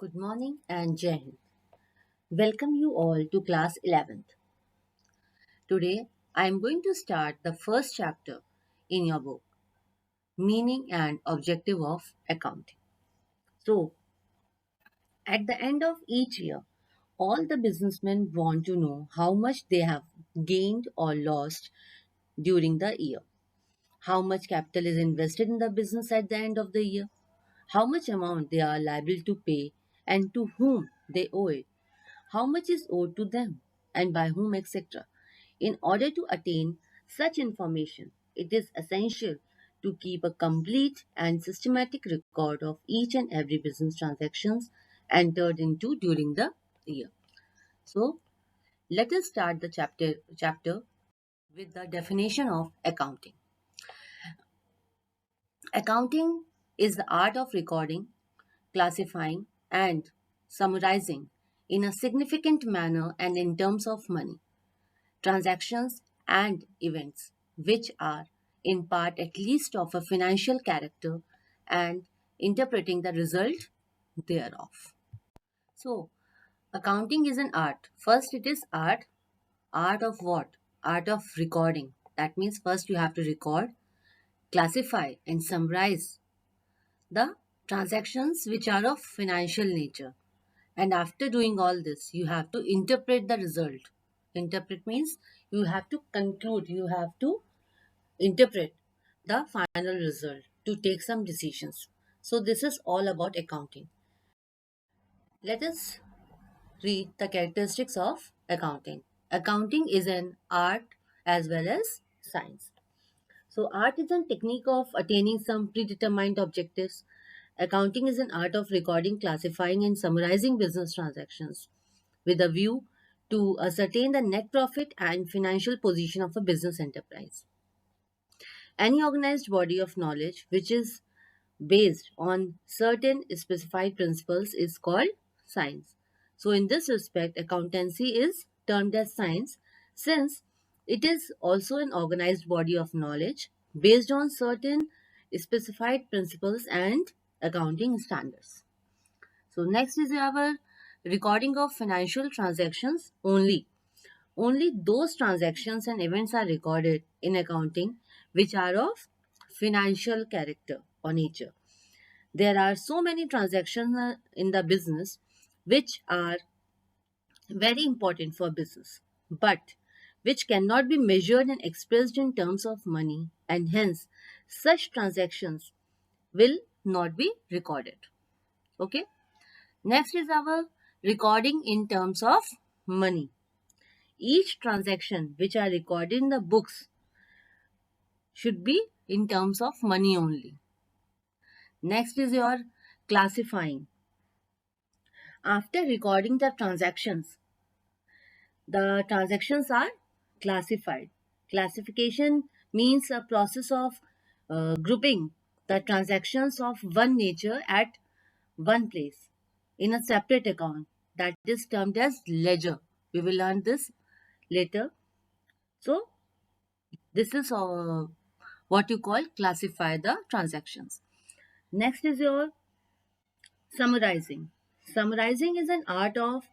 Good morning and Jai Hind. Welcome you all to class 11th. Today I am going to start the first chapter in your book, Meaning and Objective of Accounting. So, at the end of each year, all the businessmen want to know how much they have gained or lost during the year, how much capital is invested in the business at the end of the year, how much amount they are liable to pay, and to whom they owe it, how much is owed to them, and by whom, etc. In order to attain such information, it is essential to keep a complete and systematic record of each and every business transactions entered into during the year. So, let us start the chapter with the definition of accounting. Accounting is the art of recording, classifying, and summarizing in a significant manner and in terms of money transactions, and events, which are in part at least of a financial character and interpreting the result thereof. So, accounting is an art. First, it is art. Art of what? Art of recording. That means first you have to record, classify, and summarize the transactions which are of financial nature. And after doing all this, you have to interpret the result. Interpret means you have to conclude, you have to interpret the final result to take some decisions. So, this is all about accounting. Let us read the characteristics of accounting. Accounting is an art as well as science. So, art is a technique of attaining some predetermined objectives. Accounting is an art of recording, classifying, and summarizing business transactions with a view to ascertain the net profit and financial position of a business enterprise. Any organized body of knowledge which is based on certain specified principles is called science. So, in this respect, accountancy is termed as science since it is also an organized body of knowledge based on certain specified principles and accounting standards. So, next is our recording of financial transactions only. Only those transactions and events are recorded in accounting which are of financial character or nature. There are so many transactions in the business which are very important for business, but which cannot be measured and expressed in terms of money, and hence such transactions will not be recorded. Okay. Next is our recording in terms of money. Each transaction which are recorded in the books should be in terms of money only. Next is your classifying. After recording the transactions are classified. Classification means a process of grouping the transactions of one nature at one place in a separate account that is termed as ledger. We will learn this later. So, this is what you call classify the transactions. Next is your summarizing. Summarizing is an art of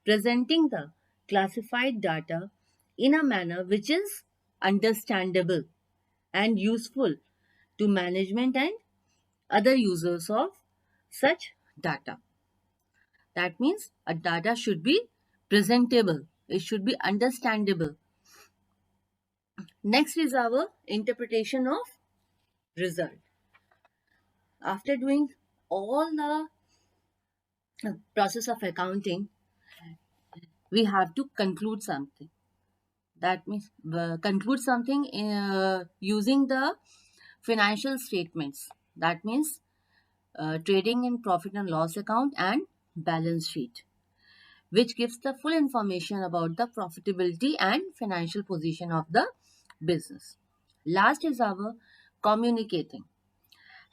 presenting the classified data in a manner which is understandable and useful to management and other users of such data. That means a data should be presentable, it should be understandable. Next is our interpretation of result. After doing all the process of accounting, we have to conclude something. That means conclude something using the financial statements. That means trading in profit and loss account and balance sheet, which gives the full information about the profitability and financial position of the business. Last is our communicating.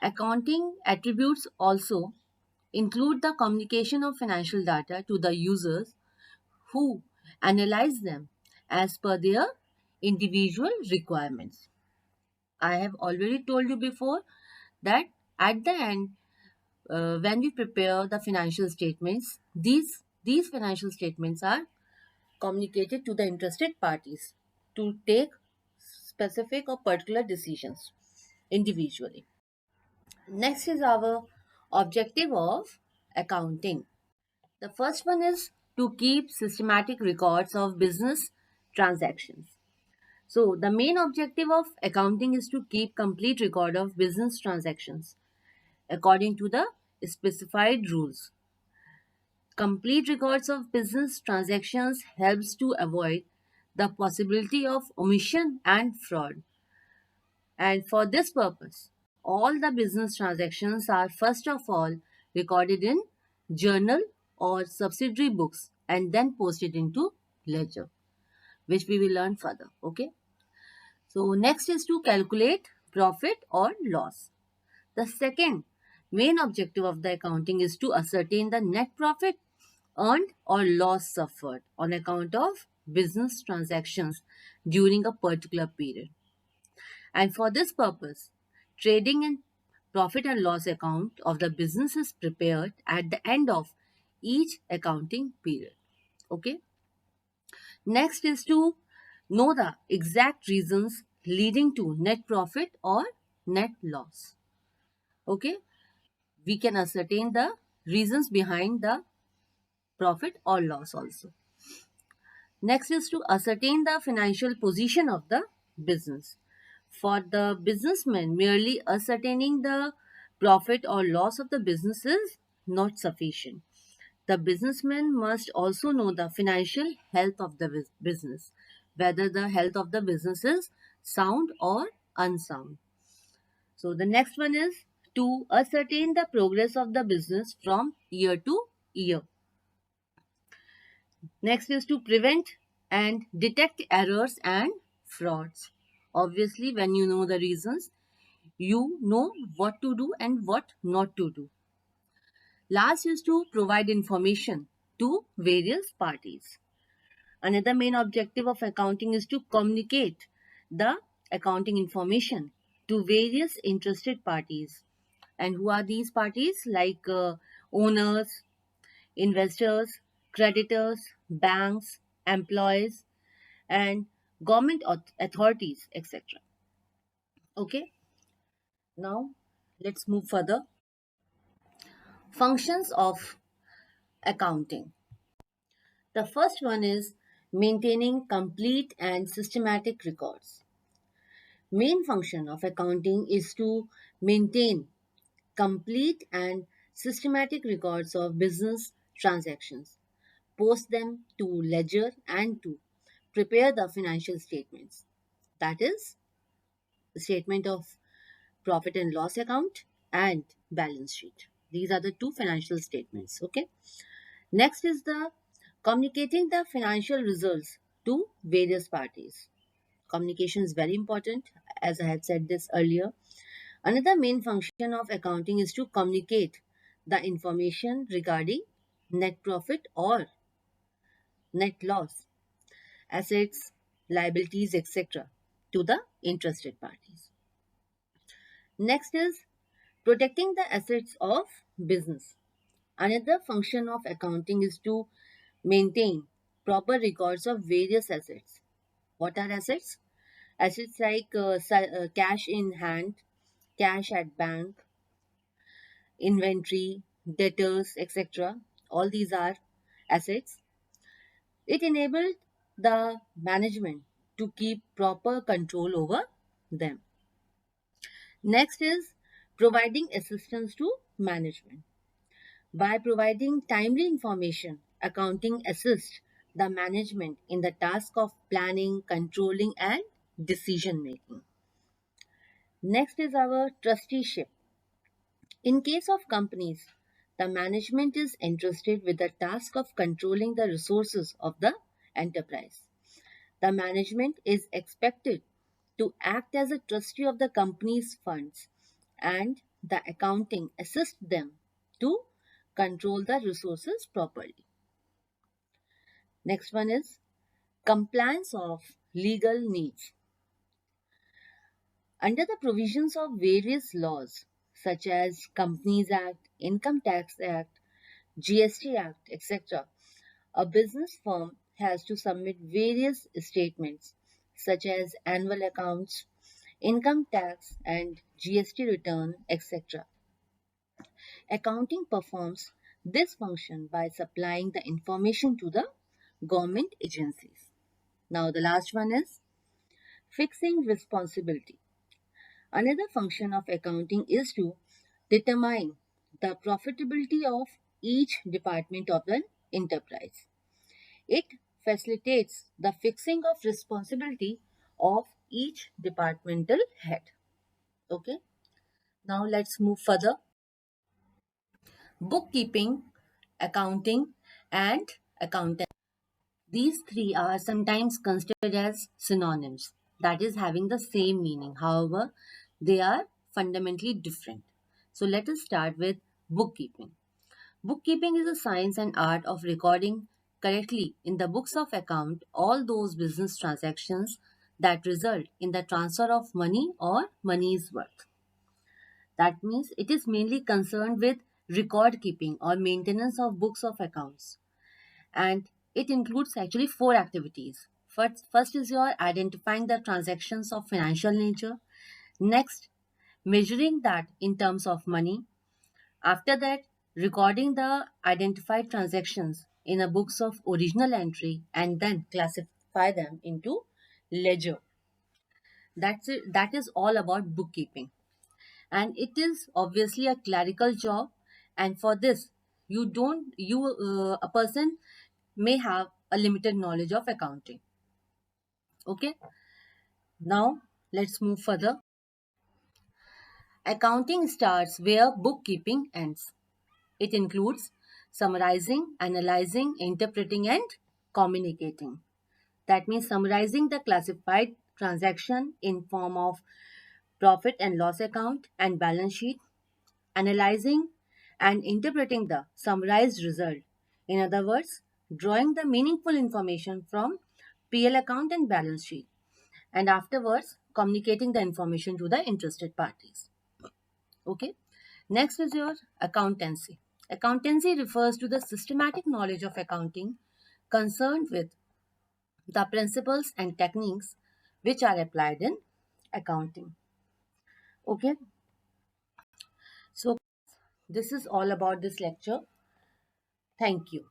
Accounting attributes also include the communication of financial data to the users who analyze them as per their individual requirements. I have already told you before that at the end, when we prepare the financial statements, these financial statements are communicated to the interested parties to take specific or particular decisions individually. Next is our objective of accounting. The first one is to keep systematic records of business transactions. So, the main objective of accounting is to keep complete record of business transactions according to the specified rules. Complete records of business transactions helps to avoid the possibility of omission and fraud. And for this purpose, all the business transactions are first of all recorded in journal or subsidiary books and then posted into ledger, which we will learn further. Okay. So next is to calculate profit or loss. The second main objective of the accounting is to ascertain the net profit earned or loss suffered on account of business transactions during a particular period. And for this purpose, trading and profit and loss account of the business is prepared at the end of each accounting period. Okay. Next is to know the exact reasons leading to net profit or net loss. Okay. We can ascertain the reasons behind the profit or loss also. Next is to ascertain the financial position of the business. For the businessman, merely ascertaining the profit or loss of the business is not sufficient. The businessman must also know the financial health of the business, whether the health of the business is sound or unsound. So the next one is to ascertain the progress of the business from year to year. Next is to prevent and detect errors and frauds. Obviously, when you know the reasons, you know what to do and what not to do. Last is to provide information to various parties. Another main objective of accounting is to communicate the accounting information to various interested parties. And who are these parties? Like owners, investors, creditors, banks, employees, and government authorities, etc. Okay, now let's move further. Functions of accounting. The first one is maintaining complete and systematic records. Main function of accounting is to maintain complete and systematic records of business transactions, post them to ledger and to prepare the financial statements. That is the statement of profit and loss account and balance sheet. These are the two financial statements. Okay. Next is the communicating the financial results to various parties. Communication is very important, as I had said this earlier. Another main function of accounting is to communicate the information regarding net profit or net loss, assets, liabilities, etc., to the interested parties. Next is protecting the assets of business. Another function of accounting is to maintain proper records of various assets. What are assets? Assets like cash in hand, cash at bank, inventory, debtors, etc. All these are assets. It enabled the management to keep proper control over them. Next is providing assistance to management. By providing timely information, accounting assists the management in the task of planning, controlling, and decision making. Next is our trusteeship. In case of companies, the management is entrusted with the task of controlling the resources of the enterprise. The management is expected to act as a trustee of the company's funds, and the accounting assists them to control the resources properly. Next one is compliance of legal needs. Under the provisions of various laws, such as Companies Act, Income Tax Act, GST Act, etc., a business firm has to submit various statements such as annual accounts, income tax and GST return, etc. Accounting performs this function by supplying the information to the government agencies. Now, the last one is fixing responsibility. Another function of accounting is to determine the profitability of each department of the enterprise. It facilitates the fixing of responsibility of each departmental head. Okay, now let's move further. Bookkeeping, accounting, and accountant. These three are sometimes considered as synonyms, that is, having the same meaning. However, they are fundamentally different. So, let us start with bookkeeping. Bookkeeping is a science and art of recording correctly in the books of account all those business transactions that result in the transfer of money or money's worth. That means it is mainly concerned with record keeping or maintenance of books of accounts, and it includes actually four activities. First is your identifying the transactions of financial nature. Next, measuring that in terms of money. After that, recording the identified transactions in a books of original entry and then classify them into ledger. That's it. That is all about bookkeeping. And it is obviously a clerical job. And for this, you don't, you, a person may have a limited knowledge of accounting. Okay. Now let's move further. Accounting starts where bookkeeping ends. It includes summarizing, analyzing, interpreting, and communicating. That means summarizing the classified transaction in form of profit and loss account and balance sheet, analyzing and interpreting the summarized result. In other words, drawing the meaningful information from PL account and balance sheet, and afterwards communicating the information to the interested parties. Okay. Next is your accountancy. Accountancy refers to the systematic knowledge of accounting concerned with the principles and techniques which are applied in accounting. Okay, so this is all about this lecture. Thank you.